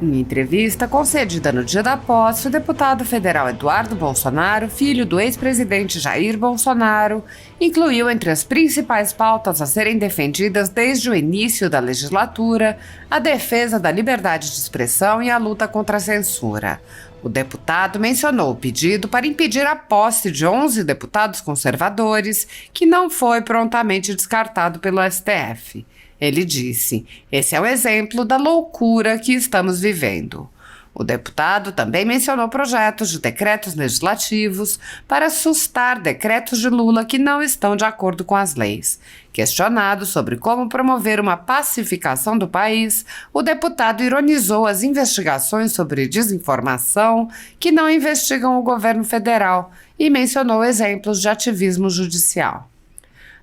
Em entrevista concedida no dia da posse, o deputado federal Eduardo Bolsonaro, filho do ex-presidente Jair Bolsonaro, incluiu entre as principais pautas a serem defendidas desde o início da legislatura a defesa da liberdade de expressão e a luta contra a censura. O deputado mencionou o pedido para impedir a posse de 11 deputados conservadores, que não foi prontamente descartado pelo STF. Ele disse: "Esse é o exemplo da loucura que estamos vivendo." O deputado também mencionou projetos de decretos legislativos para sustar decretos de Lula que não estão de acordo com as leis. Questionado sobre como promover uma pacificação do país, o deputado ironizou as investigações sobre desinformação que não investigam o governo federal e mencionou exemplos de ativismo judicial.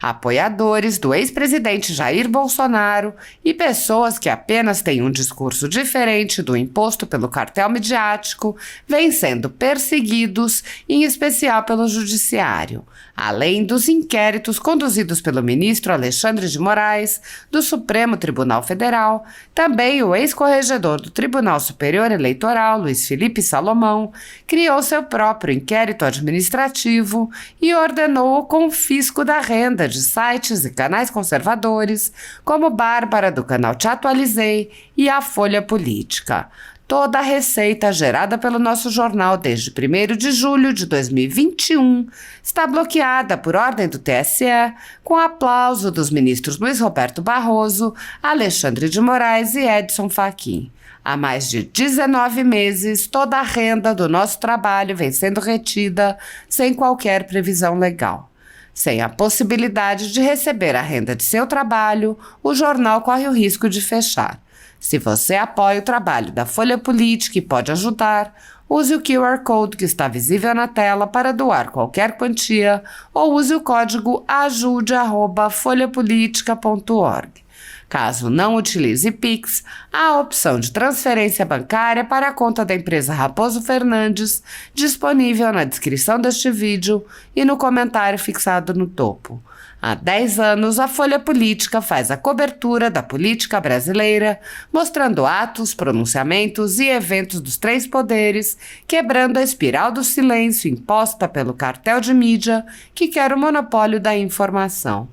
Apoiadores do ex-presidente Jair Bolsonaro e pessoas que apenas têm um discurso diferente do imposto pelo cartel midiático vêm sendo perseguidos, em especial pelo judiciário, além dos inquéritos conduzidos pelo ministro Alexandre de Moraes, do Supremo Tribunal Federal. Também o ex-corregedor do Tribunal Superior Eleitoral, Luiz Felipe Salomão, criou seu próprio inquérito administrativo e ordenou o confisco da renda de sites e canais conservadores, como Bárbara, do canal Te Atualizei, e a Folha Política. Toda a receita gerada pelo nosso jornal desde 1º de julho de 2021 está bloqueada por ordem do TSE, com aplauso dos ministros Luiz Roberto Barroso, Alexandre de Moraes e Edson Fachin. Há mais de 19 meses, toda a renda do nosso trabalho vem sendo retida sem qualquer previsão legal. Sem a possibilidade de receber a renda de seu trabalho, o jornal corre o risco de fechar. Se você apoia o trabalho da Folha Política e pode ajudar, use o QR Code que está visível na tela para doar qualquer quantia ou use o código ajude@folhapolitica.org. Caso não utilize Pix, há a opção de transferência bancária para a conta da empresa Raposo Fernandes, disponível na descrição deste vídeo e no comentário fixado no topo. Há 10 anos, a Folha Política faz a cobertura da política brasileira, mostrando atos, pronunciamentos e eventos dos 3 poderes, quebrando a espiral do silêncio imposta pelo cartel de mídia que quer o monopólio da informação.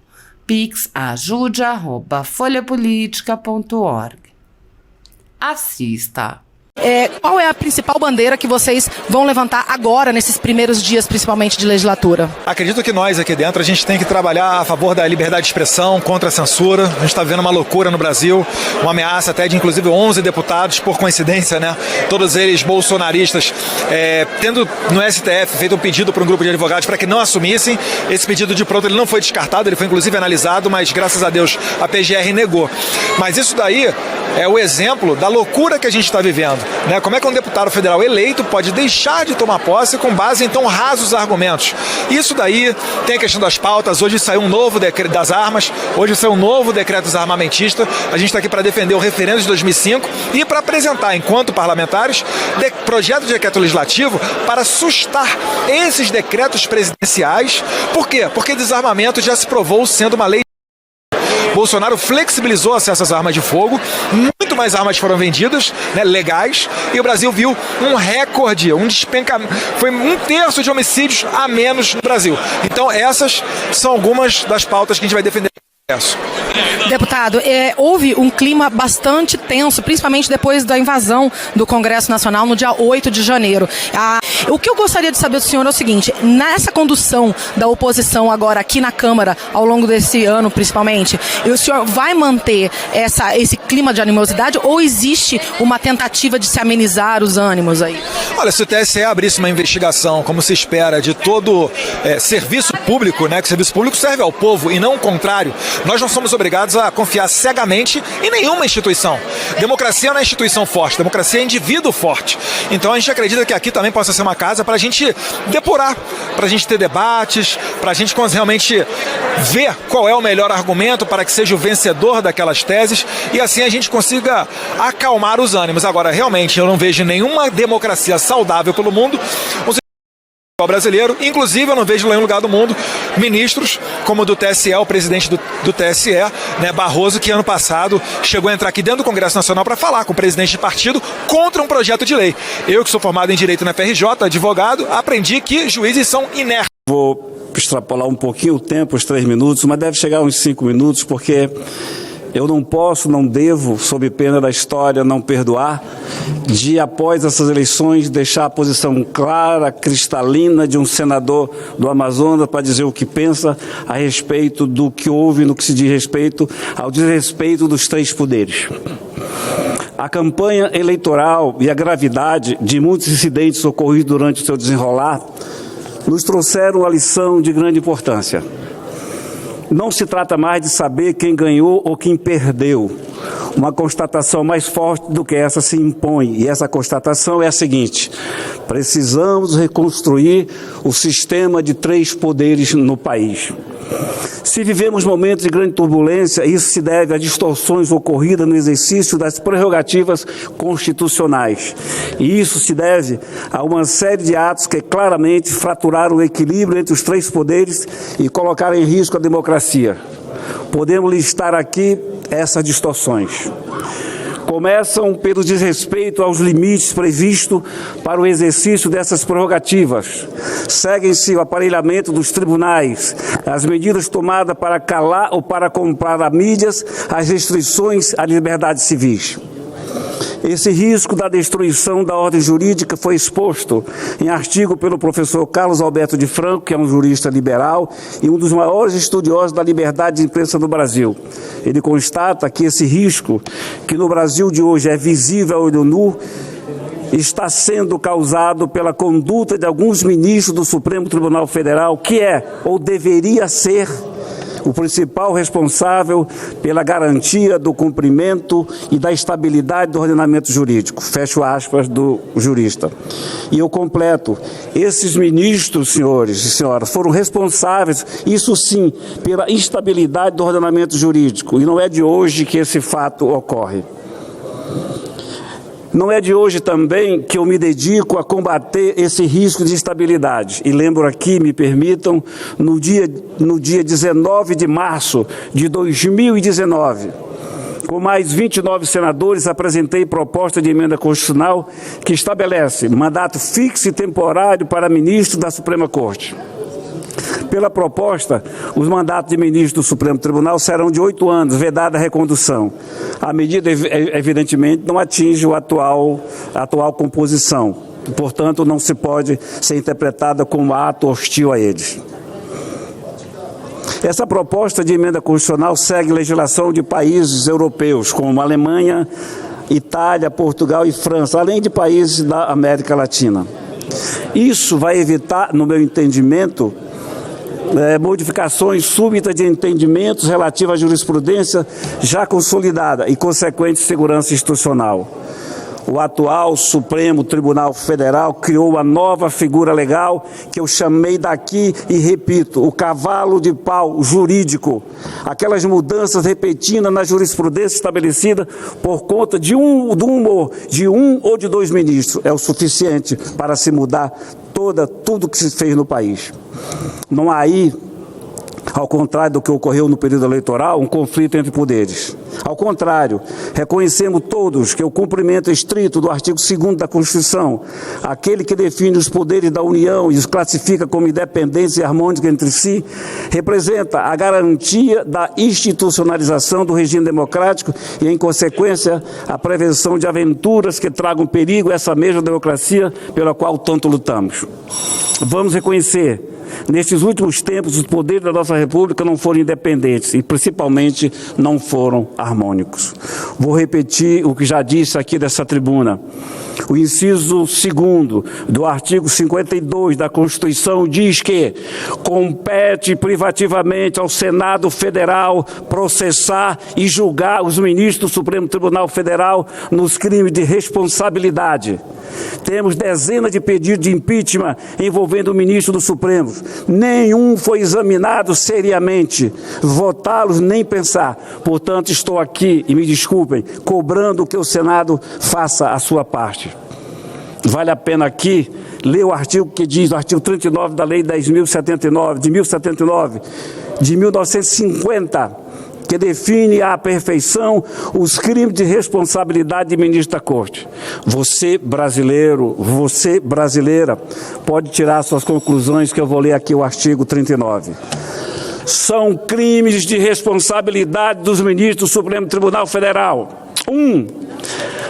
Pix ajude@folhapolitica.org. Assista. Qual é a principal bandeira que vocês vão levantar agora, nesses primeiros dias, principalmente de legislatura? Acredito que nós aqui dentro, a gente tem que trabalhar a favor da liberdade de expressão, contra a censura. A gente está vendo uma loucura no Brasil, uma ameaça até de inclusive 11 deputados, por coincidência, né? Todos eles bolsonaristas, tendo no STF feito um pedido para um grupo de advogados para que não assumissem. Esse pedido de pronto ele não foi descartado, ele foi inclusive analisado, mas graças a Deus a PGR negou. Mas isso daí é o exemplo da loucura que a gente está vivendo. Né? Como é que um deputado federal eleito pode deixar de tomar posse com base em tão rasos argumentos? Isso daí tem a questão das pautas. Hoje saiu um novo decreto das armas, hoje saiu um novo decreto desarmamentista. A gente está aqui para defender o referendo de 2005 e para apresentar, enquanto parlamentares, projeto de decreto legislativo para sustar esses decretos presidenciais. Por quê? Porque desarmamento já se provou sendo uma lei. Bolsonaro flexibilizou o acesso às armas de fogo, muito mais armas foram vendidas, né, legais, e o Brasil viu um recorde, um despencamento, foi 1/3 de homicídios a menos no Brasil. Então essas são algumas das pautas que a gente vai defender. Deputado, houve um clima bastante tenso, principalmente depois da invasão do Congresso Nacional no dia 8 de janeiro. O que eu gostaria de saber do senhor é o seguinte: nessa condução da oposição agora aqui na Câmara, ao longo desse ano principalmente, o senhor vai manter esse clima de animosidade ou existe uma tentativa de se amenizar os ânimos aí? Olha, se o TSE abrisse uma investigação, como se espera, de todo serviço público, né, que o serviço público serve ao povo e não o contrário, nós não somos obrigados a confiar cegamente em nenhuma instituição. Democracia não é instituição forte, democracia é indivíduo forte. Então a gente acredita que aqui também possa ser uma casa para a gente depurar, para a gente ter debates, para a gente realmente ver qual é o melhor argumento para que seja o vencedor daquelas teses e assim a gente consiga acalmar os ânimos. Agora, realmente, eu não vejo nenhuma democracia saudável pelo mundo brasileiro. Inclusive, eu não vejo em nenhum lugar do mundo ministros como o do TSE, o presidente do TSE, né, Barroso, que ano passado chegou a entrar aqui dentro do Congresso Nacional para falar com o presidente de partido contra um projeto de lei. Eu, que sou formado em Direito na FRJ, advogado, aprendi que juízes são inertes. Vou extrapolar um pouquinho o tempo, os 3 minutos, mas deve chegar uns 5 minutos, porque eu não posso, não devo, sob pena da história, não perdoar, de, após essas eleições, deixar a posição clara, cristalina de um senador do Amazonas para dizer o que pensa a respeito do que houve no que se diz respeito ao desrespeito dos 3 poderes. A campanha eleitoral e a gravidade de muitos incidentes ocorridos durante o seu desenrolar nos trouxeram uma lição de grande importância. Não se trata mais de saber quem ganhou ou quem perdeu. Uma constatação mais forte do que essa se impõe, e essa constatação é a seguinte: precisamos reconstruir o sistema de 3 poderes no país. Se vivemos momentos de grande turbulência, isso se deve a distorções ocorridas no exercício das prerrogativas constitucionais. E isso se deve a uma série de atos que claramente fraturaram o equilíbrio entre os 3 poderes e colocaram em risco a democracia. Podemos listar aqui essas distorções. Começam pelo desrespeito aos limites previstos para o exercício dessas prerrogativas. Seguem-se o aparelhamento dos tribunais, as medidas tomadas para calar ou para comprar a mídias, as restrições às liberdades civis. Esse risco da destruição da ordem jurídica foi exposto em artigo pelo professor Carlos Alberto de Franco, que é um jurista liberal e um dos maiores estudiosos da liberdade de imprensa do Brasil. Ele constata que esse risco, que no Brasil de hoje é visível a olho nu, está sendo causado pela conduta de alguns ministros do Supremo Tribunal Federal, que é ou deveria ser o principal responsável pela garantia do cumprimento e da estabilidade do ordenamento jurídico. Fecho aspas do jurista. E eu completo: esses ministros, senhores e senhoras, foram responsáveis, isso sim, pela instabilidade do ordenamento jurídico. E não é de hoje que esse fato ocorre. Não é de hoje também que eu me dedico a combater esse risco de instabilidade. E lembro aqui, me permitam, no dia 19 de março de 2019, com mais 29 senadores, apresentei proposta de emenda constitucional que estabelece mandato fixo e temporário para ministro da Suprema Corte. Pela proposta, os mandatos de ministro do Supremo Tribunal serão de 8 anos, vedada a recondução. A medida, evidentemente, não atinge a atual composição. Portanto, não se pode ser interpretada como ato hostil a eles. Essa proposta de emenda constitucional segue legislação de países europeus, como Alemanha, Itália, Portugal e França, além de países da América Latina. Isso vai evitar, no meu entendimento, modificações súbitas de entendimentos relativos à jurisprudência já consolidada e consequente segurança institucional. O atual Supremo Tribunal Federal criou uma nova figura legal que eu chamei daqui e repito, o cavalo de pau jurídico. Aquelas mudanças repetidas na jurisprudência estabelecida por conta do humor de um ou de 2 ministros é o suficiente para se mudar tudo que se fez no país. Não há aí, ao contrário do que ocorreu no período eleitoral, um conflito entre poderes. Ao contrário, reconhecemos todos que o cumprimento estrito do artigo 2º da Constituição, aquele que define os poderes da União e os classifica como independentes e harmônicos entre si, representa a garantia da institucionalização do regime democrático e, em consequência, a prevenção de aventuras que tragam perigo a essa mesma democracia pela qual tanto lutamos. Vamos reconhecer: nestes últimos tempos, os poderes da nossa República não foram independentes e, principalmente, não foram harmônicos. Vou repetir o que já disse aqui dessa tribuna. O inciso 2º do artigo 52 da Constituição diz que compete privativamente ao Senado Federal processar e julgar os ministros do Supremo Tribunal Federal nos crimes de responsabilidade. Temos dezenas de pedidos de impeachment envolvendo o ministro do Supremo. Nenhum foi examinado seriamente. Votá-los nem pensar. Portanto, estou aqui, e me desculpem, cobrando que o Senado faça a sua parte. Vale a pena aqui ler o artigo que diz, o artigo 39 da Lei 10.079, de 1950, que define à perfeição os crimes de responsabilidade de ministro da Corte. Você, brasileiro, você, brasileira, pode tirar suas conclusões, que eu vou ler aqui o artigo 39. São crimes de responsabilidade dos ministros do Supremo Tribunal Federal. 1.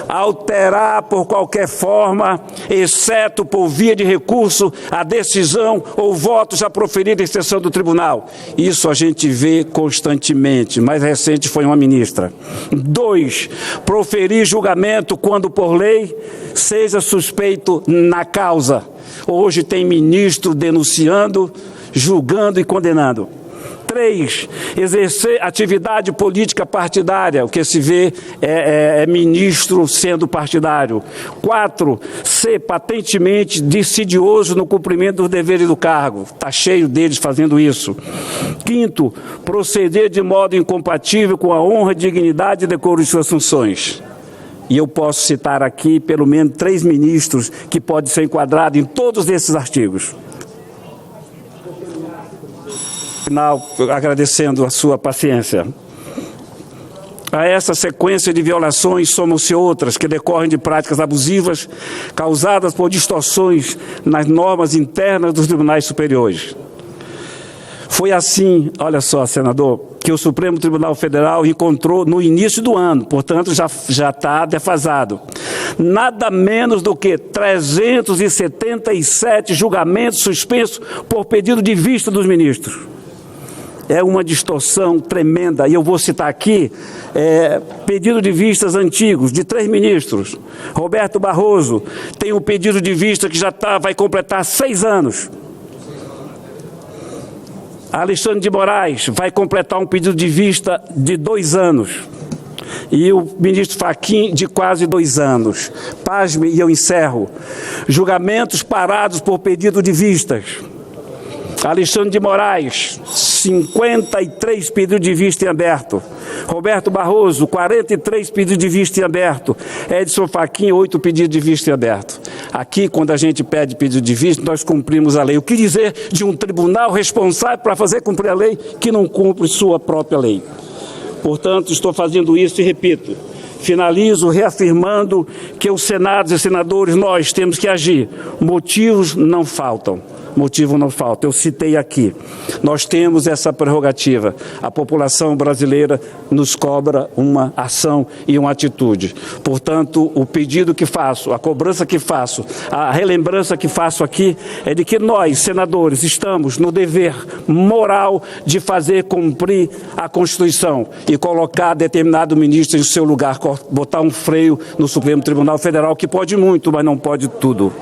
Alterar por qualquer forma, exceto por via de recurso, a decisão ou voto já proferido em sessão do tribunal. Isso a gente vê constantemente. Mais recente foi uma ministra. 2. Proferir julgamento quando por lei seja suspeito na causa. Hoje tem ministro denunciando, julgando e condenando. 3. Exercer atividade política partidária, o que se vê é ministro sendo partidário. 4. Ser patentemente dissidioso no cumprimento dos deveres do cargo. Está cheio deles fazendo isso. 5. Proceder de modo incompatível com a honra, dignidade e decoro de suas funções. E eu posso citar aqui pelo menos 3 ministros que podem ser enquadrados em todos esses artigos. Final, agradecendo a sua paciência. A essa sequência de violações somam-se outras que decorrem de práticas abusivas causadas por distorções nas normas internas dos tribunais superiores. Foi assim, olha só, senador, que o Supremo Tribunal Federal encontrou no início do ano, portanto já está defasado, nada menos do que 377 julgamentos suspensos por pedido de vista dos ministros. É uma distorção tremenda, e eu vou citar aqui pedido de vistas antigos, de 3 ministros. Roberto Barroso tem um pedido de vista que vai completar 6 anos. Alexandre de Moraes vai completar um pedido de vista de 2 anos. E o ministro Fachin de quase 2 anos. Pasme, e eu encerro. Julgamentos parados por pedido de vistas. Alexandre de Moraes, 53 pedidos de vista em aberto. Roberto Barroso, 43 pedidos de vista em aberto. Edson Fachin, 8 pedidos de vista em aberto. Aqui, quando a gente pede pedido de vista, nós cumprimos a lei. O que dizer de um tribunal responsável para fazer cumprir a lei que não cumpre sua própria lei? Portanto, estou fazendo isso e repito. Finalizo reafirmando que os senados e senadores, nós temos que agir. Motivos não faltam. Motivo não falta, eu citei aqui. Nós temos essa prerrogativa. A população brasileira nos cobra uma ação e uma atitude. Portanto, o pedido que faço, a cobrança que faço, a relembrança que faço aqui é de que nós, senadores, estamos no dever moral de fazer cumprir a Constituição e colocar determinado ministro em seu lugar, botar um freio no Supremo Tribunal Federal, que pode muito, mas não pode tudo.